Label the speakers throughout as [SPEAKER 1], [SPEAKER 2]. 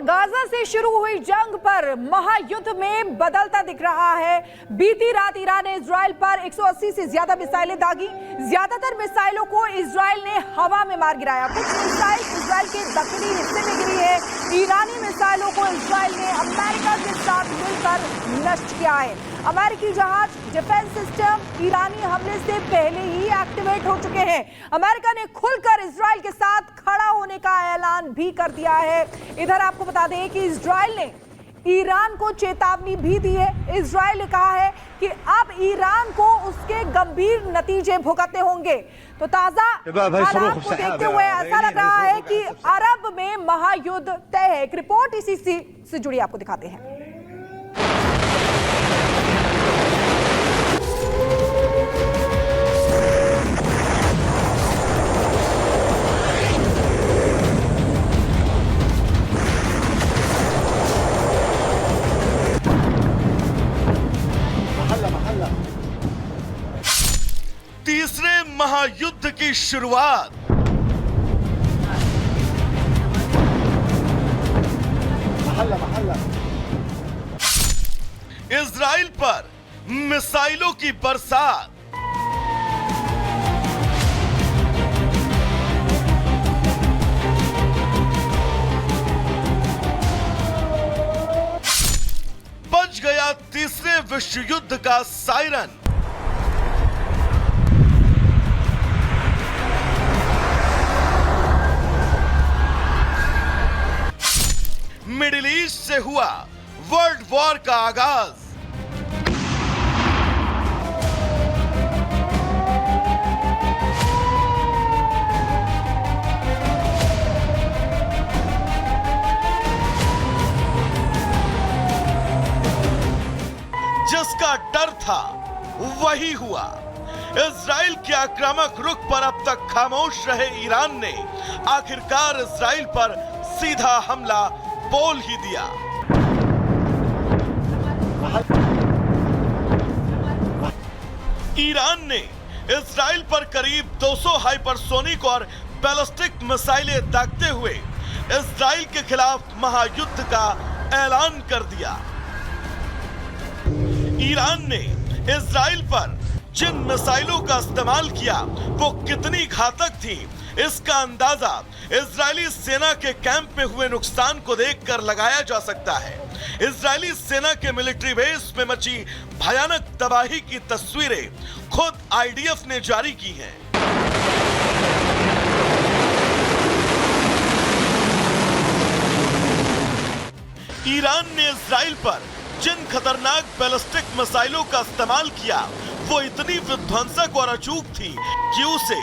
[SPEAKER 1] Gaza से शुरू हुई जंग पर महायुद्ध में बदलता दिख रहा है। बीती रात ईरान ने इजराइल पर 180 से ज्यादा मिसाइलें दागी। ज्यादातर मिसाइलों को इजराइल ने हवा में मार गिराया। कुछ मिसाइल इजराइल के दक्षिणी हिस्से में गिरी है। ईरानी मिसाइलों को इजराइल ने अमेरिका के साथ मिलकर नष्ट किया है। अमेरिकी जहाज डिफेंस सिस्टम ईरानी हमले से पहले ही एक्टिवेट हो चुके हैं। अमेरिका ने खुलकर इजराइल के साथ खड़ा होने का ऐलान भी कर दिया है। इधर आपको बता दें कि इजराइल ने ईरान को चेतावनी भी दी है। इजराइल ने कहा है कि अब ईरान को उसके गंभीर नतीजे भुगतने होंगे। तो ताजा हालात को देखते हुए ऐसा लग रहा है कि अरब में महायुद्ध तय है। एक रिपोर्ट इसी से जुड़ी आपको दिखाते हैं।
[SPEAKER 2] तीसरे महायुद्ध की शुरुआत। इजराइल पर मिसाइलों की बरसात। बज गया तीसरे विश्व युद्ध का सायरन। मिडिल ईस्ट से हुआ वर्ल्ड वॉर का आगाज। जिसका डर था वही हुआ। इजराइल के आक्रामक रुख पर अब तक खामोश रहे ईरान ने आखिरकार इजराइल पर सीधा हमला बोल ही दिया। ईरान ने इजराइल पर करीब 200 हाइपरसोनिक और बैलिस्टिक मिसाइलें दागते हुए इजराइल के खिलाफ महायुद्ध का ऐलान कर दिया। ईरान ने इजराइल पर जिन मिसाइलों का इस्तेमाल किया वो कितनी घातक थी, इसका अंदाजा इजरायली सेना के कैंप में हुए नुकसान को देखकर लगाया जा सकता है। इजरायली सेना के मिलिट्री बेस में मची भयानक तबाही की तस्वीरें खुद आईडीएफ ने जारी की हैं। ईरान ने इजराइल पर जिन खतरनाक बैलिस्टिक मिसाइलों का इस्तेमाल किया वो इतनी विध्वंसक और अचूक थी कि उसे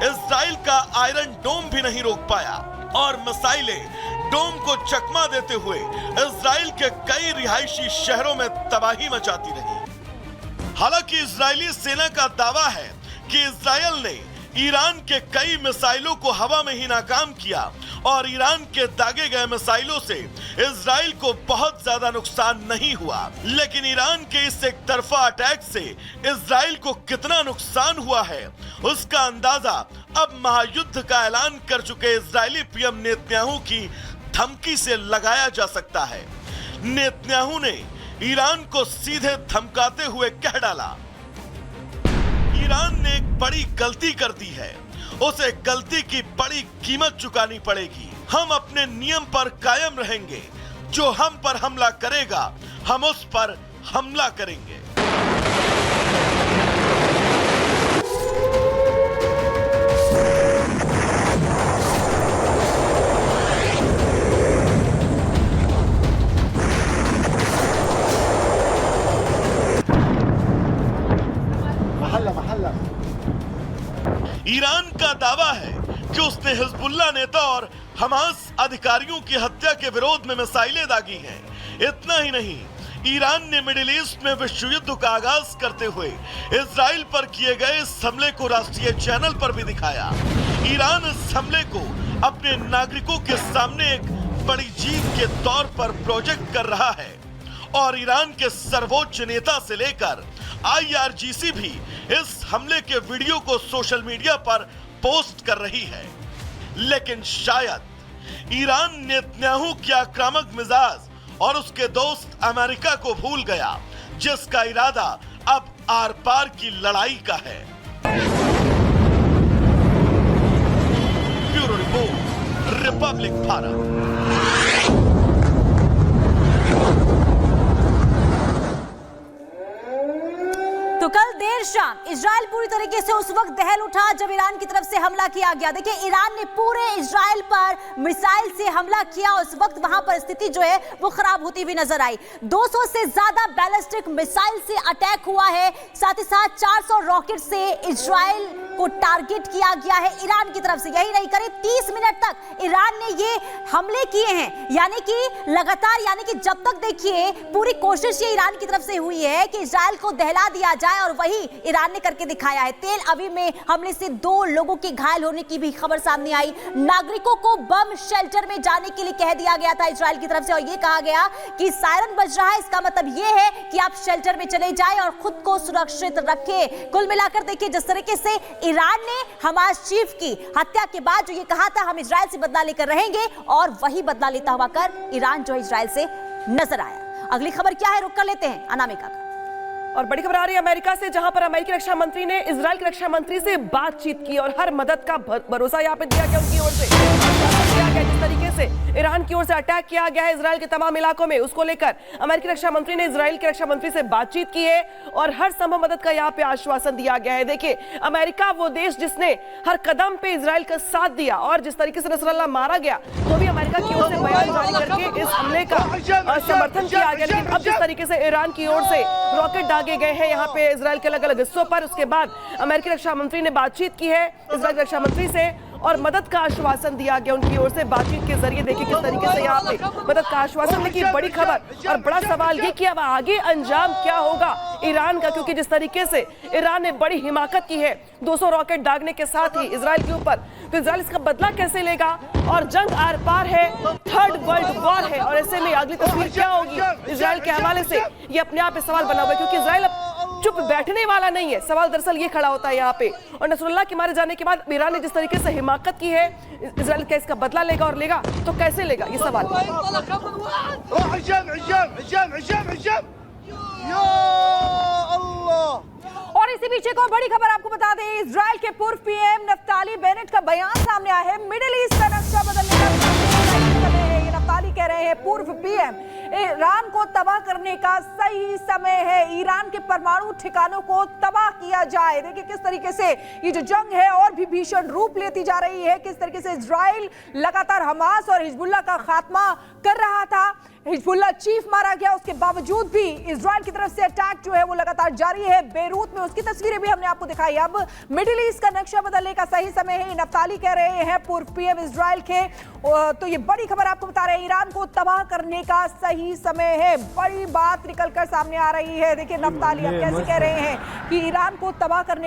[SPEAKER 2] इजराइल का आयरन डोम भी नहीं रोक पाया और मिसाइलें डोम को चकमा देते हुए इजराइल के कई रिहायशी शहरों में तबाही मचाती रही। हालांकि इजरायली सेना का दावा है कि इजराइल ने ईरान के कई मिसाइलों को हवा में ही नाकाम किया और ईरान के दागे गए मिसाइलों से इजराइल को बहुत ज्यादा नुकसान नहीं हुआ। लेकिन ईरान के इस एक तरफा अटैक से इजराइल को कितना नुकसान हुआ है उसका अंदाजा अब महायुद्ध का ऐलान कर चुके इजरायली पीएम नेतन्याहू की धमकी से लगाया जा सकता है। नेतन्याहू ने ईरान को सीधे धमकाते हुए कह डाला, ईरान ने एक बड़ी गलती कर दी है, उसे गलती की बड़ी कीमत चुकानी पड़ेगी। हम अपने नियम पर कायम रहेंगे। जो हम पर हमला करेगा हम उस पर हमला करेंगे। ईरान का दावा है कि उसने हिजबुल्लाह नेता और हमास अधिकारियों की हत्या के विरोध में मिसाइलें दागी हैं। इतना ही नहीं, ईरान ने मिडिल ईस्ट में विश्व युद्ध का आगाज करते हुए इजराइल पर किए गए इस हमले को राष्ट्रीय चैनल पर भी दिखाया। ईरान इस हमले को अपने नागरिकों के सामने एक बड़ी जीत के तौर पर प्रोजेक्ट कर रहा है और ईरान के सर्वोच्च नेता से लेकर IRGC भी इस हमले के वीडियो को सोशल मीडिया पर पोस्ट कर रही है। लेकिन शायद ईरान नेतन्याहू के आक्रामक मिजाज और उसके दोस्त अमेरिका को भूल गया, जिसका इरादा अब आर पार की लड़ाई का है। Bureau report, Republic Bharat.
[SPEAKER 3] तो कल देर शाम इजराइल पूरी तरीके से उस वक्त दहल उठा जब ईरान की तरफ से हमला किया गया। देखिए, ईरान ने पूरे इजराइल पर मिसाइल से हमला किया। उस वक्त वहां पर स्थिति जो है वो खराब होती हुई नजर आई। 200 से ज्यादा बैलिस्टिक मिसाइल से अटैक हुआ है, साथ ही साथ 400 रॉकेट से इजराइल को टारगेट किया गया है ईरान की तरफ से। यही नहीं, करीब 30 मिनट तक ईरान ने ये हमले किए हैं, यानी कि लगातार, यानी कि जब तक देखिए पूरी कोशिश ये ईरान की तरफ से हुई है कि इजराइल को दहला दिया जाए, और वही ईरान ने करके दिखाया है। तेल अवीव में हमले से 2 लोगों के घायल होने की भी खबर सामने आई। नागरिकों को बम शेल्टर में जाने के लिए कह दिया गया था इजराइल की तरफ से, और यह कहा गया कि सायरन बज रहा है, इसका मतलब यह है कि आप शेल्टर में चले जाएं और खुद को सुरक्षित रखें। कुल मिलाकर देखिए, जिस तरीके से ईरान ने हमास चीफ की हत्या के बाद जो ये कहा था हम इजराइल से बदला लेकर रहेंगे, और वही बदला लेता हुआ कर ईरान जो इजराइल से नजर आया। अगली खबर क्या है, रुक कर लेते हैं अनामिका का।
[SPEAKER 4] और बड़ी खबर आ रही है अमेरिका से, जहां पर अमेरिकी रक्षा मंत्री ने इजराइल के रक्षा मंत्री से बातचीत की और हर मदद का भरोसा यहाँ पे दिया गया उनकी ओर से। जिस तरीके से ईरान की ओर से अटैक किया गया है इजराइल के तमाम इलाकों में, उसको लेकर अमेरिकी रक्षा मंत्री ने इजराइल के रक्षा मंत्री से बातचीत की है और हर संभव मदद का यहाँ पे आश्वासन दिया गया है। देखिए, अमेरिका वो देश जिसने हर कदम पे इजराइल का साथ दिया, और जिस तरीके से नसरल्लाह मारा गया तो भी अमेरिका की ओर से बयान जारी करके इस हमले का समर्थन किया गया। लेकिन अब जिस तरीके से ईरान की ओर से रॉकेट दागे गए हैं यहाँ पे इजराइल के अलग अलग हिस्सों पर, उसके बाद अमेरिकी रक्षा मंत्री ने बातचीत की है इजराइल के रक्षा मंत्री से और मदद का आश्वासन दिया गया उनकी ओर से बातचीत के जरिए। देखिए किस तरीके से यहाँ पे मदद का आश्वासन। लेकिन बड़ी खबर और बड़ा सवाल ये कि अब आगे अंजाम क्या होगा ईरान का, क्योंकि जिस तरीके से ईरान ने बड़ी हिमाकत की है 200 रॉकेट दागने के साथ ही इजराइल के ऊपर, तो इजराइल इसका बदला कैसे लेगा, और जंग आर पार है, थर्ड वर्ल्ड वॉर है, और ऐसे में अगली तस्वीर क्या होगी इजराइल के हवाले से, ये अपने आप पे सवाल बना हुआ है। क्योंकि इजराइल चुप बैठने वाला नहीं है। सवाल दरअसल ये खड़ा होता है यहाँ पे, और नसरुल्लाह के मारे जाने के बाद ईरान ने जिस तरीके से हिमाकत की है, इजराइल क्या इसका बदला लेगा, और लेगा तो कैसे लेगा, ये सवाल।
[SPEAKER 1] और इसी बीच एक और बड़ी खबर आपको बता दें, इजराइल के पूर्व पीएम नफ्ताली बेनेट का बयान सामने आया है। मिडिल ईस्ट का नक्शा बदलने का समय है, ये नफ्ताली कह रहे हैं, पूर्व पीएम, ईरान को तबाह करने का सही समय है, ईरान के परमाणु ठिकानों को तबाह किया जाए। देखिए किस तरीके से ये जो जंग है और भी भीषण रूप लेती जा रही है, किस तरीके से इजराइल लगातार हमास और हिजबुल्लाह का खात्मा कर रहा था। हिजबुल्लाह चीफ मारा गया, उसके बावजूद भी इजराइल की तरफ से अटैक जो है वो लगातार जारी है। बेरूत में उसकी तस्वीरें भी हमने आपको दिखाई। अब मिडिल ईस्ट का नक्शा बदलने का सही समय है, नफ्ताली कह रहे हैं, पूर्व पीएम इजराइल के। तो ये बड़ी खबर आपको बता रहे हैं, ईरान को तबाह करने का सही समय है। बड़ी बात निकलकर सामने आ रही है। देखिए नफ्ताली अब कैसे कह रहे हैं कि ईरान को तबाह करने